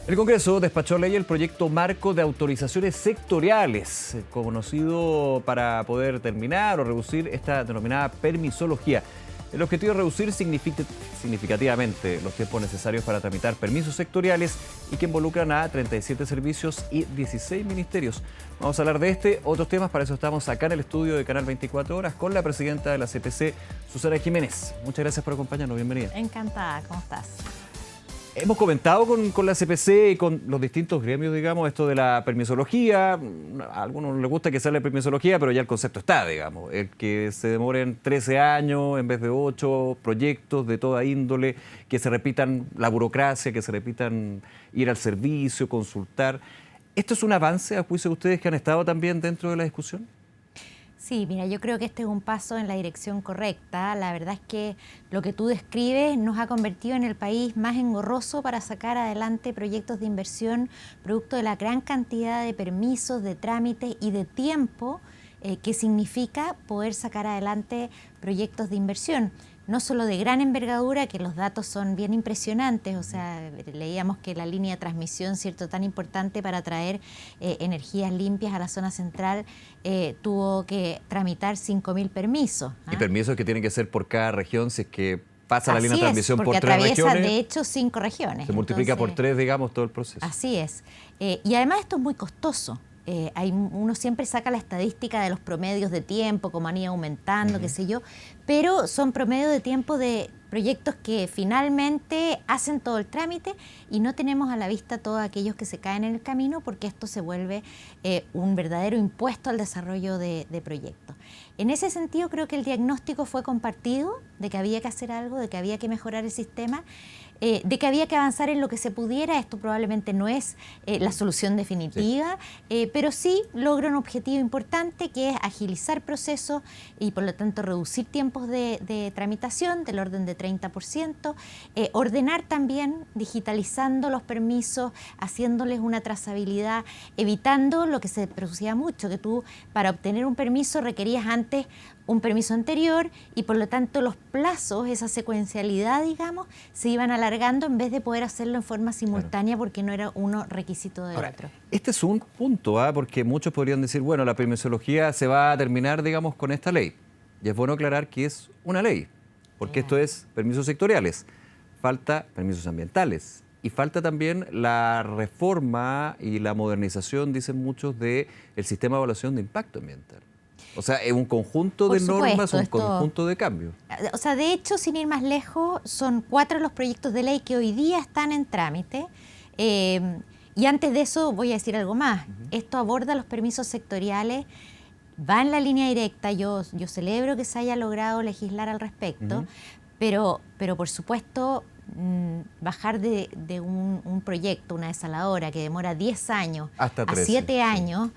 El Congreso despachó ley el proyecto marco de autorizaciones sectoriales, conocido para poder terminar o reducir esta denominada permisología. El objetivo es reducir significativamente los tiempos necesarios para tramitar permisos sectoriales y que involucran a 37 servicios y 16 ministerios. Vamos a hablar de otros temas, para eso estamos acá en el estudio de Canal 24 Horas con la presidenta de la CPC, Susana Jiménez. Muchas gracias por acompañarnos, bienvenida. Encantada, ¿cómo estás? Hemos comentado con la CPC y con los distintos gremios, digamos, esto de la permisología. A algunos les gusta que sea la permisología, pero ya el concepto está, digamos. El que se demoren 13 años en vez de 8, proyectos de toda índole, que se repitan la burocracia, que se repitan ir al servicio, consultar. ¿Esto es un avance, a juicio de ustedes, que han estado también dentro de la discusión? Sí, mira, yo creo que este es un paso en la dirección correcta. La verdad es que lo que tú describes nos ha convertido en el país más engorroso para sacar adelante proyectos de inversión, producto de la gran cantidad de permisos, de trámites y de tiempo que significa poder sacar adelante proyectos de inversión. No solo de gran envergadura, que los datos son bien impresionantes, o sea, leíamos que la línea de transmisión, cierto, tan importante para traer energías limpias a la zona central, tuvo que tramitar 5.000 permisos. Y permisos que tienen que ser por cada región, si es que pasa la línea de transmisión por 3 regiones. Porque atraviesa, regiones, de hecho, 5 regiones. Se multiplica por 3, digamos, todo el proceso. Así es. Y además esto es muy costoso. Uno siempre saca la estadística de los promedios de tiempo, cómo han ido aumentando, qué sé yo, pero son promedios de tiempo de proyectos que finalmente hacen todo el trámite y no tenemos a la vista todos aquellos que se caen en el camino, porque esto se vuelve un verdadero impuesto al desarrollo de proyectos. En ese sentido, creo que el diagnóstico fue compartido de que había que hacer algo, de que había que mejorar el sistema, de que había que avanzar en lo que se pudiera. Esto probablemente no es la solución definitiva, pero sí logra un objetivo importante, que es agilizar procesos y por lo tanto reducir tiempos de tramitación del orden de 30%, ordenar también, digitalizando los permisos, haciéndoles una trazabilidad, evitando lo que se producía mucho, que tú para obtener un permiso requerías antes un permiso anterior y por lo tanto los plazos, esa secuencialidad, digamos, se iban alargando en vez de poder hacerlo en forma simultánea, porque no era uno requisito del otro. Este es un punto, porque muchos podrían decir, bueno, la permisología se va a terminar, digamos, con esta ley. Y es bueno aclarar que es una ley, porque esto es permisos sectoriales. Falta permisos ambientales y falta también la reforma y la modernización, dicen muchos, del sistema de evaluación de impacto ambiental. O sea, es un conjunto de normas, un conjunto de cambios. O sea, de hecho, sin ir más lejos, son 4 los proyectos de ley que hoy día están en trámite. Y antes de eso voy a decir algo más. Esto aborda los permisos sectoriales, va en la línea directa. Yo celebro que se haya logrado legislar al respecto, pero por supuesto bajar de un proyecto, una desaladora que demora 10 años hasta 13, a 7 años,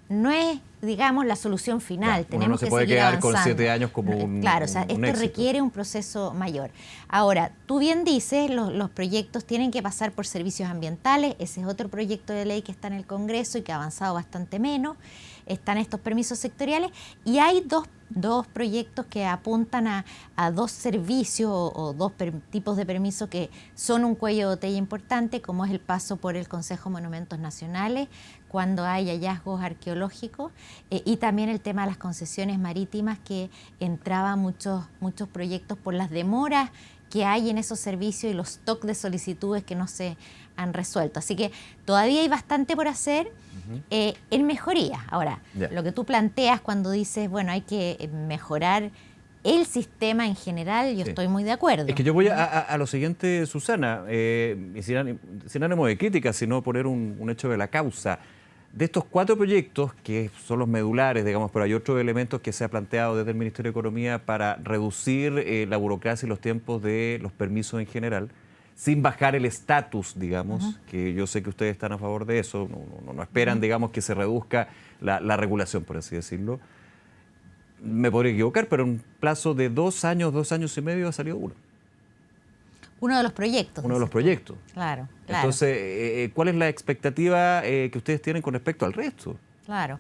no es, digamos, la solución final. Tenemos no se puede quedar avanzando con 7 años como un Claro, o sea, esto éxito. requiere un proceso mayor. Ahora, tú bien dices, los proyectos tienen que pasar por servicios ambientales. Ese es otro proyecto de ley que está en el Congreso y que ha avanzado bastante menos. Están estos permisos sectoriales y hay dos proyectos que apuntan a 2 servicios o 2 tipos de permisos que son un cuello de botella importante, como es el paso por el Consejo de Monumentos Nacionales cuando hay hallazgos arqueológicos, y también el tema de las concesiones marítimas, que entraban muchos proyectos por las demoras que hay en esos servicios y los stock de solicitudes que no se han resuelto. Así que todavía hay bastante por hacer en mejoría. Ahora, lo que tú planteas cuando dices, bueno, hay que mejorar el sistema en general, yo estoy muy de acuerdo. Es que yo voy a lo siguiente, Susana, sin ánimo de crítica, sino poner un hecho de la causa. De estos 4 proyectos, que son los medulares, digamos, pero hay otros elementos que se ha planteado desde el Ministerio de Economía para reducir la burocracia y los tiempos de los permisos en general, sin bajar el estatus, digamos, que yo sé que ustedes están a favor de eso, no esperan, digamos, que se reduzca la regulación, por así decirlo. Me podría equivocar, pero en un plazo de 2 años, 2 años y medio ha salido uno. Uno de los proyectos. Uno de los proyectos. Claro. Entonces, ¿cuál es la expectativa que ustedes tienen con respecto al resto? Claro.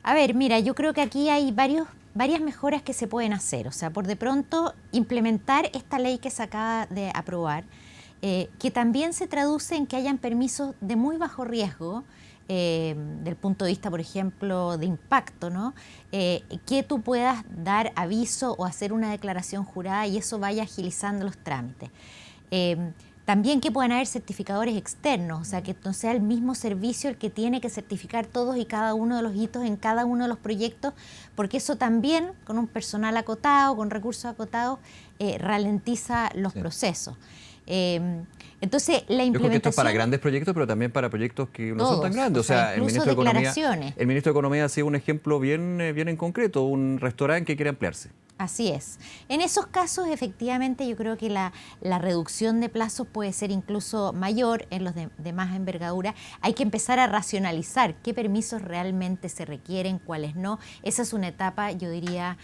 A ver, mira, yo creo que aquí hay varias mejoras que se pueden hacer. O sea, por de pronto, implementar esta ley que se acaba de aprobar que también se traduce en que hayan permisos de muy bajo riesgo, del punto de vista, por ejemplo, de impacto, ¿no? Que tú puedas dar aviso o hacer una declaración jurada y eso vaya agilizando los trámites. También que puedan haber certificadores externos, o sea, que no sea el mismo servicio el que tiene que certificar todos y cada uno de los hitos en cada uno de los proyectos, porque eso también, con un personal acotado, con recursos acotados, ralentiza los procesos. Entonces, la implementación... Yo creo que esto es para grandes proyectos, pero también para proyectos que no son tan grandes. O sea, el ministro de Economía ha sido un ejemplo bien en concreto, un restaurante que quiere ampliarse. Así es. En esos casos, efectivamente, yo creo que la reducción de plazos puede ser incluso mayor en los de más envergadura. Hay que empezar a racionalizar qué permisos realmente se requieren, cuáles no. Esa es una etapa, yo diría,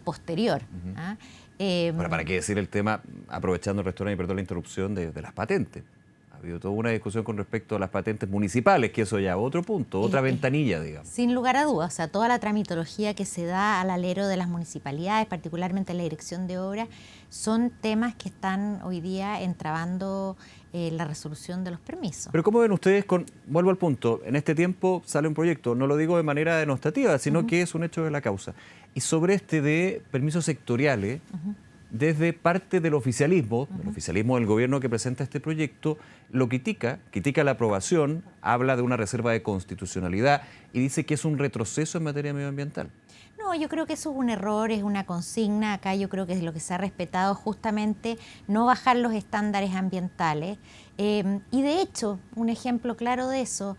posterior. ¿Ah? Ahora, ¿para qué decir el tema, aprovechando el restaurante y perdón la interrupción, de las patentes? Ha habido toda una discusión con respecto a las patentes municipales, que eso ya es otro punto, otra ventanilla, digamos. Sin lugar a dudas, o sea, toda la tramitología que se da al alero de las municipalidades, particularmente en la dirección de obras, son temas que están hoy día entrabando la resolución de los permisos. Pero ¿cómo ven ustedes vuelvo al punto, en este tiempo sale un proyecto, no lo digo de manera denostativa, sino que es un hecho de la causa, y sobre este de permisos sectoriales, desde parte del oficialismo del gobierno que presenta este proyecto, lo critica la aprobación, habla de una reserva de constitucionalidad y dice que es un retroceso en materia medioambiental. No, yo creo que eso es un error, es una consigna. Acá yo creo que es lo que se ha respetado justamente no bajar los estándares ambientales. Y de hecho, un ejemplo claro de eso,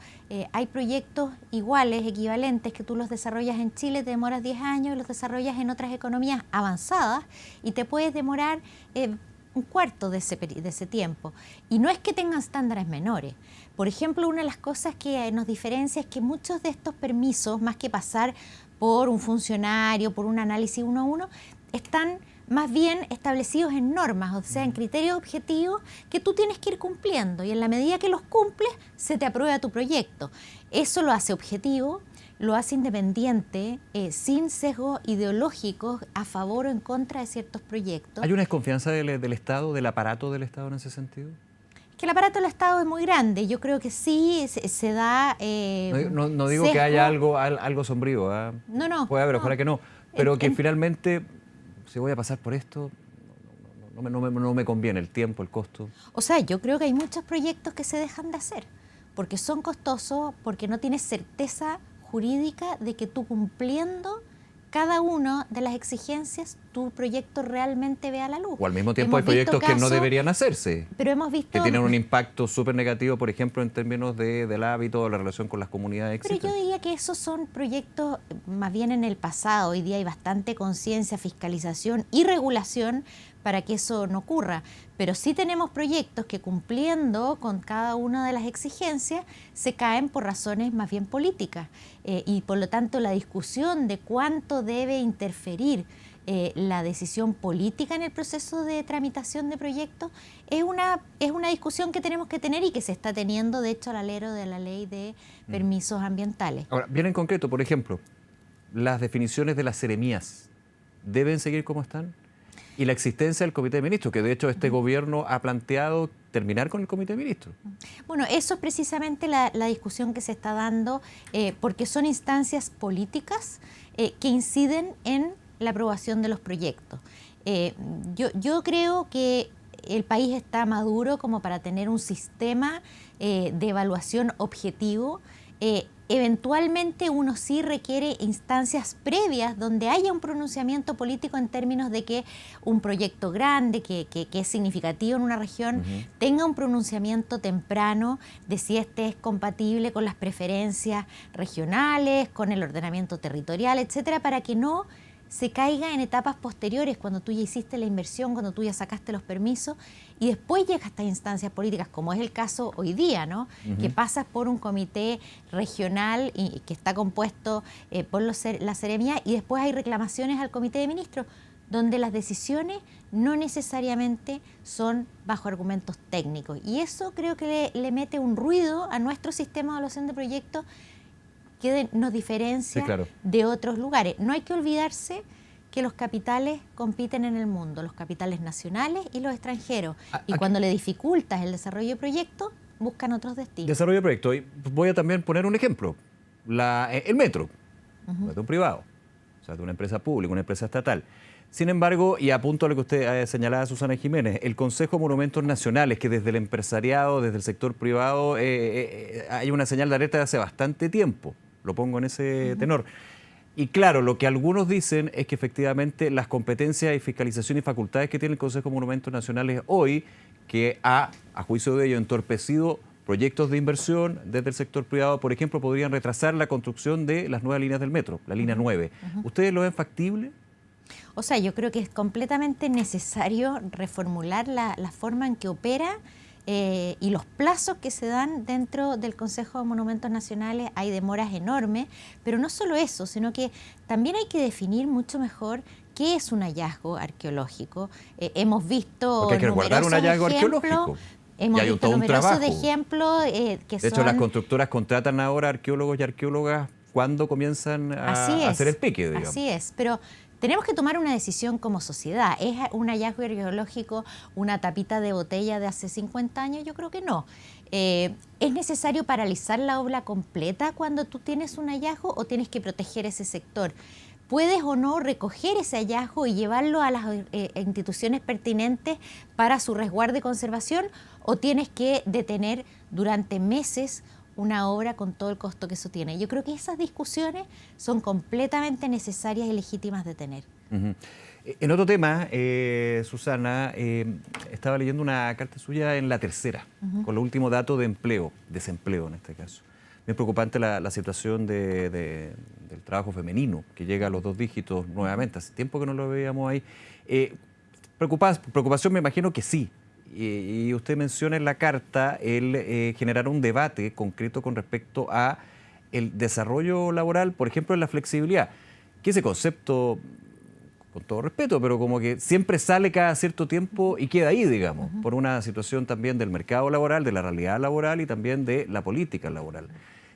hay proyectos iguales, equivalentes, que tú los desarrollas en Chile, te demoras 10 años, y los desarrollas en otras economías avanzadas y te puedes demorar un cuarto de ese tiempo. Y no es que tengan estándares menores. Por ejemplo, una de las cosas que nos diferencia es que muchos de estos permisos, más que pasar por un funcionario, por un análisis uno a uno, están más bien establecidos en normas, o sea, en criterios objetivos que tú tienes que ir cumpliendo y en la medida que los cumples, se te aprueba tu proyecto. Eso lo hace objetivo, lo hace independiente, sin sesgos ideológicos a favor o en contra de ciertos proyectos. ¿Hay una desconfianza del Estado, del aparato del Estado en ese sentido? Que el aparato del Estado es muy grande. Yo creo que sí se da... no digo sesgo. Que haya algo sombrío. ¿Eh? No. Puede haber, ojalá que no. Pero que finalmente, si voy a pasar por esto, no me conviene el tiempo, el costo. O sea, yo creo que hay muchos proyectos que se dejan de hacer porque son costosos, porque no tienes certeza jurídica de que tú cumpliendo cada una de las exigencias, tu proyecto realmente vea la luz. O al mismo tiempo hay proyectos que no deberían hacerse. Pero hemos visto... Que tienen un impacto súper negativo, por ejemplo, en términos del hábito o la relación con las comunidades. Pero yo diría que esos son proyectos más bien en el pasado. Hoy día hay bastante conciencia, fiscalización y regulación para que eso no ocurra. Pero sí tenemos proyectos que cumpliendo con cada una de las exigencias se caen por razones más bien políticas. Y por lo tanto la discusión de cuánto debe interferir la decisión política en el proceso de tramitación de proyectos es una discusión que tenemos que tener y que se está teniendo, de hecho, al alero de la ley de permisos ambientales. Ahora, bien en concreto, por ejemplo, las definiciones de las seremías deben seguir como están. Y la existencia del Comité de Ministros, que de hecho este gobierno ha planteado terminar con el Comité de Ministros. Bueno, eso es precisamente la discusión que se está dando, porque son instancias políticas que inciden en la aprobación de los proyectos. Yo creo que el país está maduro como para tener un sistema de evaluación objetivo. Eventualmente uno sí requiere instancias previas donde haya un pronunciamiento político en términos de que un proyecto grande, que es significativo en una región, tenga un pronunciamiento temprano de si este es compatible con las preferencias regionales, con el ordenamiento territorial, etcétera, para que no se caiga en etapas posteriores, cuando tú ya hiciste la inversión, cuando tú ya sacaste los permisos y después llegas a estas instancias políticas, como es el caso hoy día, ¿no? Que pasas por un comité regional y que está compuesto por la seremía y después hay reclamaciones al comité de ministros, donde las decisiones no necesariamente son bajo argumentos técnicos. Y eso creo que le mete un ruido a nuestro sistema de evaluación de proyectos que nos diferencia de otros lugares. No hay que olvidarse que los capitales compiten en el mundo, los capitales nacionales y los extranjeros. Y Aquí, cuando le dificultas el desarrollo de proyectos, buscan otros destinos. desarrollo de proyectos. Y voy a también poner un ejemplo. El metro, no es de un privado, o sea, de una empresa pública, una empresa estatal. Sin embargo, y apunto a lo que usted señalaba, Susana Jiménez, el Consejo de Monumentos Nacionales, que desde el empresariado, desde el sector privado, hay una señal de alerta de hace bastante tiempo. Lo pongo en ese tenor. Y claro, lo que algunos dicen es que efectivamente las competencias y fiscalización y facultades que tiene el Consejo de Monumentos Nacionales hoy, que a juicio de ello, entorpecido proyectos de inversión desde el sector privado, por ejemplo, podrían retrasar la construcción de las nuevas líneas del metro, la línea 9. ¿Ustedes lo ven factible? O sea, yo creo que es completamente necesario reformular la forma en que opera y los plazos que se dan dentro del Consejo de Monumentos Nacionales. Hay demoras enormes, pero no solo eso, sino que también hay que definir mucho mejor qué es un hallazgo arqueológico. Hemos visto porque hay que resguardar un hallazgo arqueológico. Hemos visto numerosos ejemplos que de hecho, las constructoras contratan ahora arqueólogos y arqueólogas cuando comienzan a hacer el pique, digamos. Así es, pero tenemos que tomar una decisión como sociedad. ¿Es un hallazgo arqueológico una tapita de botella de hace 50 años? Yo creo que no. ¿Es necesario paralizar la obra completa cuando tú tienes un hallazgo o tienes que proteger ese sector? ¿Puedes o no recoger ese hallazgo y llevarlo a las instituciones pertinentes para su resguardo y conservación? ¿O tienes que detener durante meses una obra con todo el costo que eso tiene? Yo creo que esas discusiones son completamente necesarias y legítimas de tener. En otro tema, Susana, estaba leyendo una carta suya en La Tercera, con los últimos datos de empleo, desempleo en este caso. Bien preocupante la situación del trabajo femenino, que llega a los 2 dígitos nuevamente. Hace tiempo que no lo veíamos ahí. Preocupación me imagino que sí. Y usted menciona en la carta el generar un debate concreto con respecto a el desarrollo laboral, por ejemplo, en la flexibilidad. Que ese concepto, con todo respeto, pero como que siempre sale cada cierto tiempo y queda ahí, digamos, por una situación también del mercado laboral, de la realidad laboral y también de la política laboral.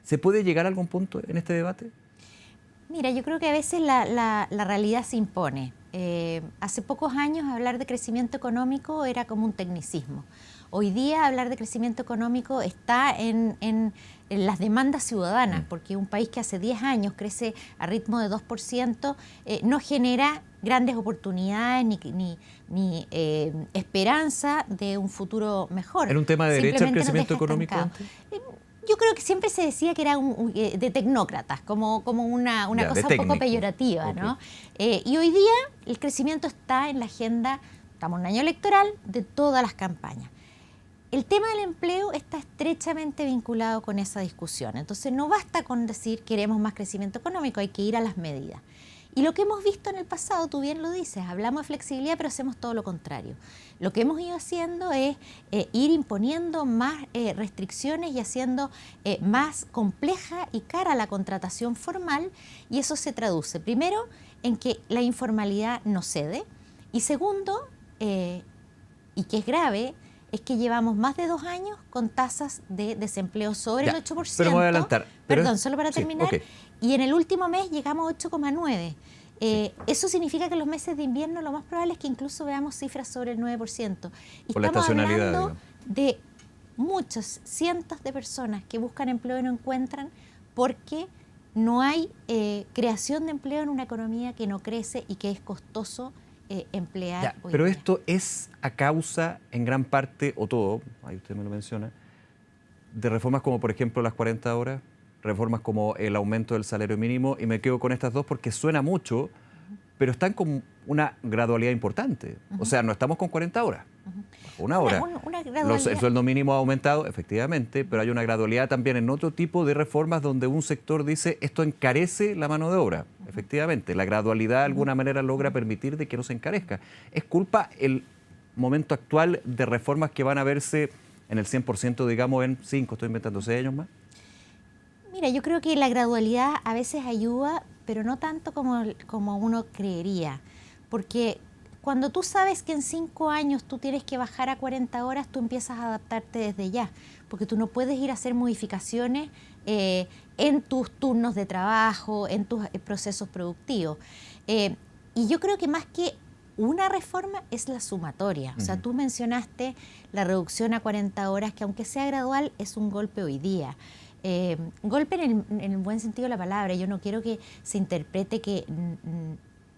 ¿Se puede llegar a algún punto en este debate? Mira, yo creo que a veces la realidad se impone. Hace pocos años hablar de crecimiento económico era como un tecnicismo. Hoy día hablar de crecimiento económico está en las demandas ciudadanas, porque un país que hace 10 años crece a ritmo de 2% no genera grandes oportunidades ni esperanza de un futuro mejor. ¿Era un tema de derecha el crecimiento económico? Yo creo que siempre se decía que era de tecnócratas, como una cosa un poco peyorativa, ¿no? Y hoy día el crecimiento está en la agenda, estamos en un año electoral, de todas las campañas. El tema del empleo está estrechamente vinculado con esa discusión. Entonces no basta con decir queremos más crecimiento económico, hay que ir a las medidas. Y lo que hemos visto en el pasado, tú bien lo dices, hablamos de flexibilidad, pero hacemos todo lo contrario. Lo que hemos ido haciendo es ir imponiendo más restricciones y haciendo más compleja y cara la contratación formal, y eso se traduce, primero, en que la informalidad no cede, y segundo, y que es grave, es que llevamos más de 2 años con tasas de desempleo sobre el 8%. Pero me voy a adelantar. Perdón, solo para terminar. Sí, okay. Y en el último mes llegamos a 8,9%. Eso significa que en los meses de invierno lo más probable es que incluso veamos cifras sobre el 9%. Y por la estacionalidad, hablando de muchos, cientos de personas que buscan empleo y no encuentran porque no hay creación de empleo en una economía que no crece y que es costoso emplear hoy pero día. esto es a causa, en gran parte, o todo, ahí usted me lo menciona, de reformas como, por ejemplo, las 40 horas, reformas como el aumento del salario mínimo, y me quedo con estas dos porque suena mucho, pero están con una gradualidad importante. O sea, no estamos con 40 horas, bajo una hora. El sueldo mínimo ha aumentado, efectivamente, pero hay una gradualidad también en otro tipo de reformas donde un sector dice esto encarece la mano de obra. Efectivamente, la gradualidad de alguna manera logra permitir de que no se encarezca. ¿Es culpa el momento actual de reformas que van a verse en el 100%, digamos, en 5, estoy inventando, 6 años más? Mira, yo creo que la gradualidad a veces ayuda, pero no tanto como uno creería. Porque cuando tú sabes que en 5 años tú tienes que bajar a 40 horas, tú empiezas a adaptarte desde ya. Porque tú no puedes ir a hacer modificaciones en tus turnos de trabajo, en tus procesos productivos. Y yo creo que más que una reforma es la sumatoria. O sea, tú mencionaste la reducción a 40 horas, que aunque sea gradual, es un golpe hoy día. Golpe en el buen sentido de la palabra. Yo no quiero que se interprete que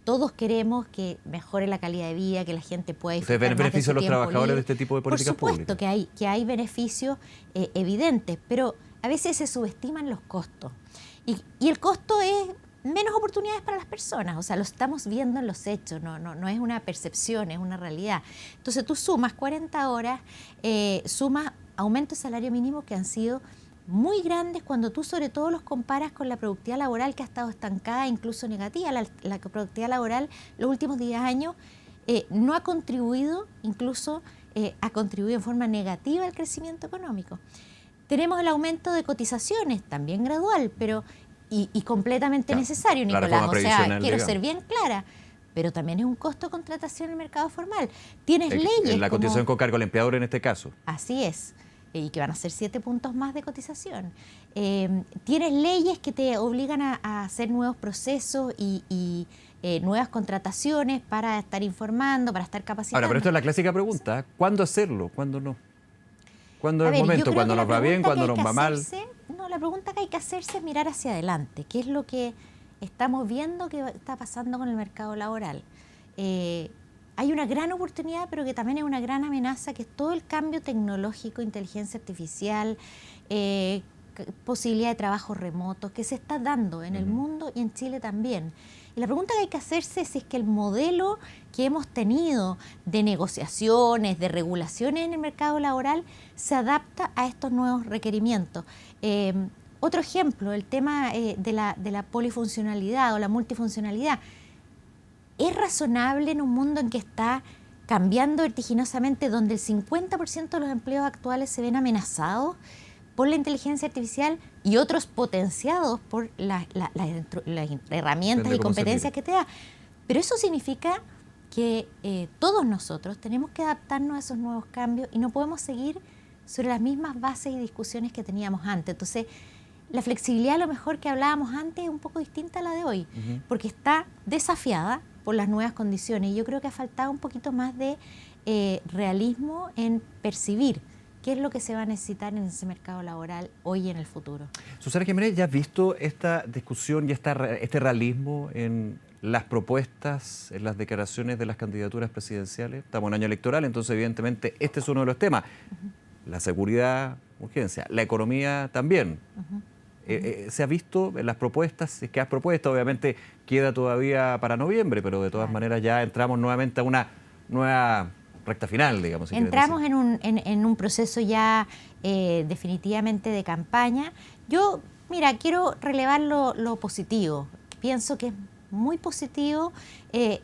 todos queremos que mejore la calidad de vida, que la gente pueda disfrutar ¿Ustedes ven beneficio a los trabajadores libre. de este tipo de políticas públicas? Por supuesto que hay beneficios evidentes, pero a veces se subestiman los costos. Y el costo es menos oportunidades para las personas, o sea, lo estamos viendo en los hechos, no es una percepción, es una realidad. Entonces tú sumas 40 horas, sumas aumentos de salario mínimo que han sido muy grandes cuando tú sobre todo los comparas con la productividad laboral que ha estado estancada, incluso negativa. La productividad laboral los últimos 10 años no ha contribuido, incluso ha contribuido en forma negativa al crecimiento económico. Tenemos el aumento de cotizaciones, también gradual, pero y completamente necesario, Nicolás. O sea, quiero ser bien clara, pero también es un costo de contratación en el mercado formal. Tienes leyes la cotización con cargo al empleador en este caso. Así es. Y que van a ser 7 puntos más de cotización. Tienes leyes que te obligan a hacer nuevos procesos y nuevas contrataciones para estar informando, para estar capacitando. Ahora, pero esto es la clásica pregunta, ¿cuándo hacerlo? ¿Cuándo no? ¿Cuándo es el momento? ¿Cuándo nos va bien? ¿Cuándo nos va mal? No, la pregunta que hay que hacerse es mirar hacia adelante. ¿Qué es lo que estamos viendo que está pasando con el mercado laboral? Hay una gran oportunidad, pero que también es una gran amenaza, que es todo el cambio tecnológico, inteligencia artificial, posibilidad de trabajo remoto, que se está dando en el mundo y en Chile también. Y la pregunta que hay que hacerse es si es que el modelo que hemos tenido de negociaciones, de regulaciones en el mercado laboral, se adapta a estos nuevos requerimientos. Otro ejemplo, el tema de la polifuncionalidad o la multifuncionalidad. ¿Es razonable en un mundo en que está cambiando vertiginosamente, donde el 50% de los empleos actuales se ven amenazados por la inteligencia artificial y otros potenciados por las herramientas y competencias que te da? Pero eso significa que todos nosotros tenemos que adaptarnos a esos nuevos cambios y no podemos seguir sobre las mismas bases y discusiones que teníamos antes. Entonces, la flexibilidad, a lo mejor que hablábamos antes, es un poco distinta a la de hoy, porque está desafiada por las nuevas condiciones. Y yo creo que ha faltado un poquito más de realismo en percibir qué es lo que se va a necesitar en ese mercado laboral hoy y en el futuro. Susana Jiménez, ¿ya has visto esta discusión y este realismo en las propuestas, en las declaraciones de las candidaturas presidenciales? Estamos en año electoral, entonces evidentemente este es uno de los temas. La seguridad, urgencia, la economía también. ¿Se ha visto en las propuestas? Es que has propuesto, obviamente queda todavía para noviembre, pero de todas maneras ya entramos nuevamente a una nueva recta final, digamos. Si entramos en un proceso ya definitivamente de campaña. Yo, mira, quiero relevar lo positivo. Pienso que es muy positivo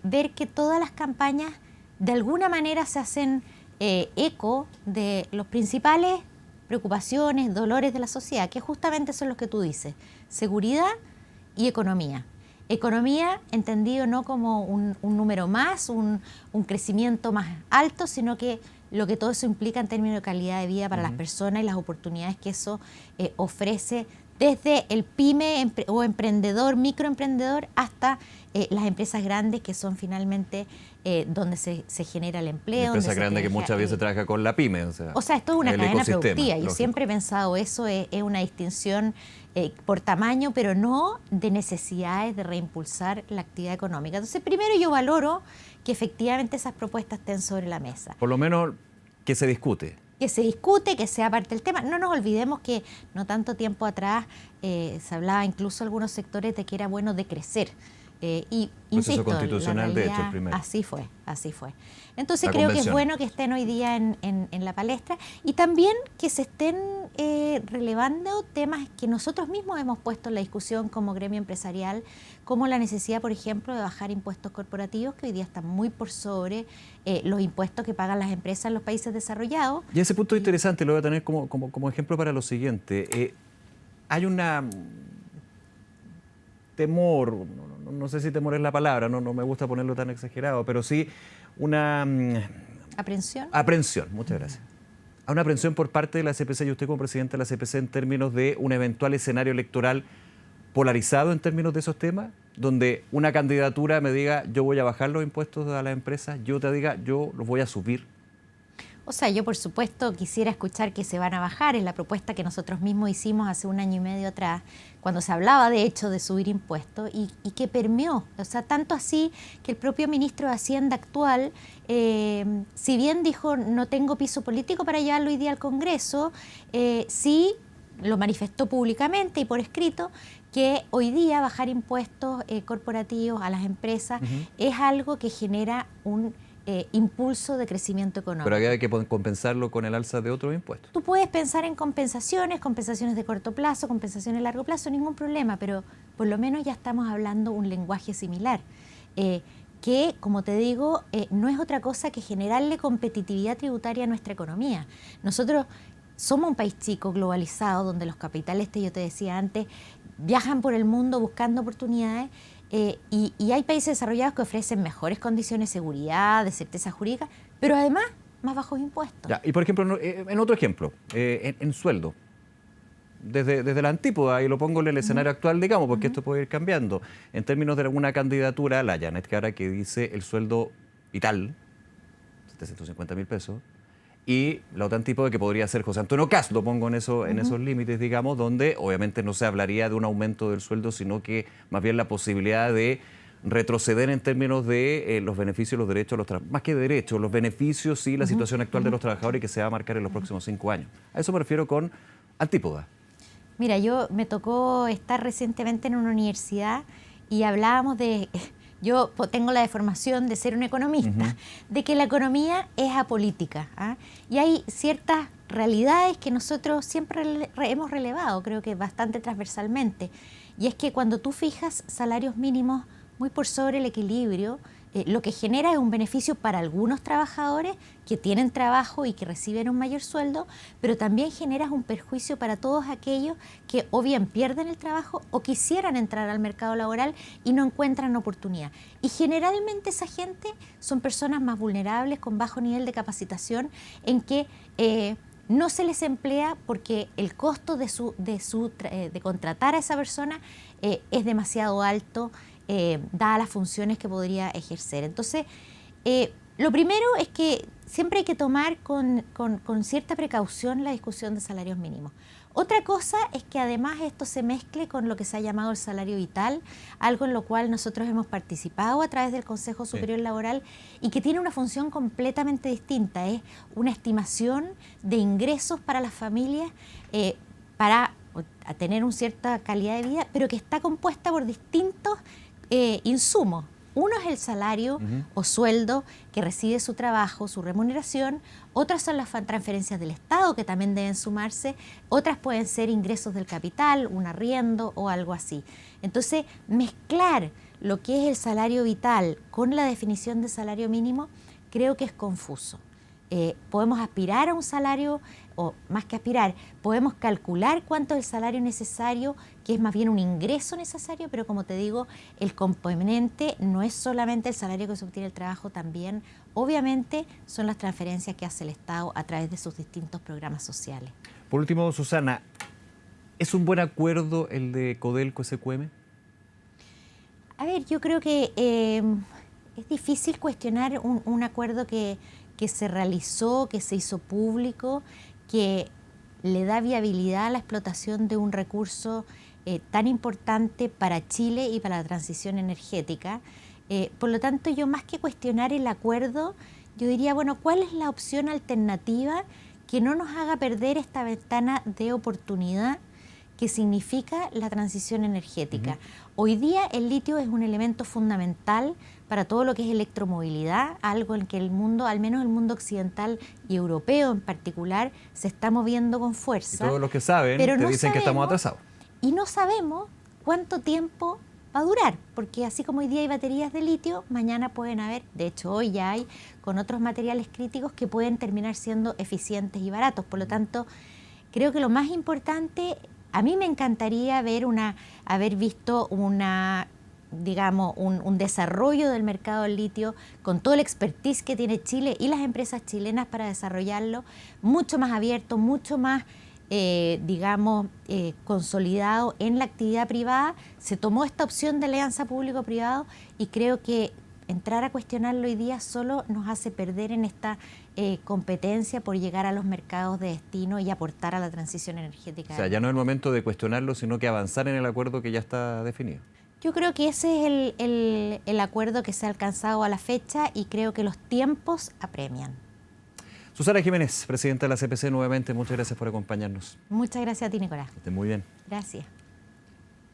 ver que todas las campañas de alguna manera se hacen eco de los principales preocupaciones, dolores de la sociedad, que justamente son los que tú dices: seguridad y economía. Economía entendido no como un número más, un crecimiento más alto, sino que lo que todo eso implica en términos de calidad de vida para las personas y las oportunidades que eso ofrece, desde el pyme o emprendedor, microemprendedor, hasta las empresas grandes, que son finalmente donde se genera el empleo. Empresa grande que muchas veces trabaja con la pyme. O sea, esto es una cadena productiva. Yo lógico. siempre he pensado eso, es una distinción por tamaño, pero no de necesidades de reimpulsar la actividad económica. Entonces, primero yo valoro que efectivamente esas propuestas estén sobre la mesa. Por lo menos que se discute. Que se discute, que sea parte del tema. No nos olvidemos que no tanto tiempo atrás se hablaba incluso en algunos sectores de que era bueno decrecer. Y insisto, constitucional, de hecho, el primero. Así fue. Entonces creo que es bueno que estén hoy día en la palestra y también que se estén relevando temas que nosotros mismos hemos puesto en la discusión como gremio empresarial, como la necesidad, por ejemplo, de bajar impuestos corporativos, que hoy día están muy por sobre los impuestos que pagan las empresas en los países desarrollados. Y ese punto es interesante, lo voy a tener como ejemplo para lo siguiente. Hay una temor, no sé si temor es la palabra, no me gusta ponerlo tan exagerado, pero sí una... ¿Aprensión? Aprensión, muchas gracias. Hay una aprensión por parte de la CPC y usted como presidente de la CPC en términos de un eventual escenario electoral polarizado en términos de esos temas, donde una candidatura me diga yo voy a bajar los impuestos a las empresas, yo te diga yo los voy a subir? O sea, yo por supuesto quisiera escuchar que se van a bajar, es la propuesta que nosotros mismos hicimos hace 1 año y medio atrás, cuando se hablaba de hecho de subir impuestos y que permeó, o sea, tanto así que el propio ministro de Hacienda actual, si bien dijo no tengo piso político para llevarlo hoy día al Congreso, sí lo manifestó públicamente y por escrito que hoy día bajar impuestos corporativos a las empresas es algo que genera un impulso de crecimiento económico. Pero aquí hay que compensarlo con el alza de otros impuestos. Tú puedes pensar en compensaciones de corto plazo, compensaciones de largo plazo, ningún problema, pero por lo menos ya estamos hablando un lenguaje similar, que, como te digo, no es otra cosa que generarle competitividad tributaria a nuestra economía. Nosotros somos un país chico, globalizado, donde los capitales, yo te decía antes, viajan por el mundo buscando oportunidades. Y hay países desarrollados que ofrecen mejores condiciones de seguridad, de certeza jurídica, pero además más bajos impuestos. Ya, y por ejemplo, en otro ejemplo, en sueldo, desde la antípoda, y lo pongo en el escenario actual, digamos, porque esto puede ir cambiando, en términos de alguna candidatura, la Janet Cara, que dice el sueldo vital, 750.000 pesos, y la otra antípoda que podría ser José Antonio Kast, lo pongo en esos límites, digamos, donde obviamente no se hablaría de un aumento del sueldo, sino que más bien la posibilidad de retroceder en términos de los beneficios, los derechos, más que derechos, los beneficios y la situación actual de los trabajadores y que se va a marcar en los próximos 5 años. A eso me refiero con antípoda. Mira, me tocó estar recientemente en una universidad y hablábamos de... Yo tengo la deformación de ser un economista, de que la economía es apolítica, ¿ah? Y hay ciertas realidades que nosotros siempre hemos relevado, creo que bastante transversalmente, y es que cuando tú fijas salarios mínimos muy por sobre el equilibrio, lo que genera es un beneficio para algunos trabajadores que tienen trabajo y que reciben un mayor sueldo, pero también generas un perjuicio para todos aquellos que o bien pierden el trabajo o quisieran entrar al mercado laboral y no encuentran oportunidad. Y generalmente esa gente son personas más vulnerables, con bajo nivel de capacitación, en que no se les emplea porque el costo de contratar a esa persona es demasiado alto, dadas las funciones que podría ejercer. Entonces, lo primero es que siempre hay que tomar con cierta precaución la discusión de salarios mínimos. Otra cosa es que además esto se mezcle con lo que se ha llamado el salario vital, algo en lo cual nosotros hemos participado a través del Consejo Superior Laboral y que tiene una función completamente distinta. Es una estimación de ingresos para las familias para tener una cierta calidad de vida, pero que está compuesta por distintos insumos. Uno es el salario o sueldo que recibe su trabajo, su remuneración. Otras son las transferencias del Estado que también deben sumarse. Otras pueden ser ingresos del capital, un arriendo o algo así. Entonces, mezclar lo que es el salario vital con la definición de salario mínimo creo que es confuso. Podemos aspirar a un salario, o más que aspirar, podemos calcular cuánto es el salario necesario, que es más bien un ingreso necesario, pero como te digo, el componente no es solamente el salario que se obtiene el trabajo, también, obviamente, son las transferencias que hace el Estado a través de sus distintos programas sociales. Por último, Susana, ¿es un buen acuerdo el de Codelco-SQM? A ver, yo creo que es difícil cuestionar un acuerdo que se realizó, que se hizo público, que le da viabilidad a la explotación de un recurso tan importante para Chile y para la transición energética. Por lo tanto, yo más que cuestionar el acuerdo, yo diría, bueno, ¿cuál es la opción alternativa que no nos haga perder esta ventana de oportunidad que significa la transición energética? Hoy día el litio es un elemento fundamental para todo lo que es electromovilidad, algo en que el mundo, al menos el mundo occidental y europeo en particular, se está moviendo con fuerza. Y todos los que saben te dicen que estamos atrasados. Y no sabemos cuánto tiempo va a durar, porque así como hoy día hay baterías de litio, mañana pueden haber, de hecho hoy ya hay, con otros materiales críticos que pueden terminar siendo eficientes y baratos. Por lo tanto, creo que lo más importante, a mí me encantaría haber visto un desarrollo del mercado del litio con todo el expertise que tiene Chile y las empresas chilenas para desarrollarlo, mucho más abierto, mucho más digamos, consolidado en la actividad privada, se tomó esta opción de alianza público-privado y creo que entrar a cuestionarlo hoy día solo nos hace perder en esta competencia por llegar a los mercados de destino y aportar a la transición energética. O sea, ya no es el momento de cuestionarlo, sino que avanzar en el acuerdo que ya está definido. Yo creo que ese es el acuerdo que se ha alcanzado a la fecha y creo que los tiempos apremian. Susana Jiménez, presidenta de la CPC, nuevamente muchas gracias por acompañarnos. Muchas gracias a ti, Nicolás. Que estés muy bien. Gracias.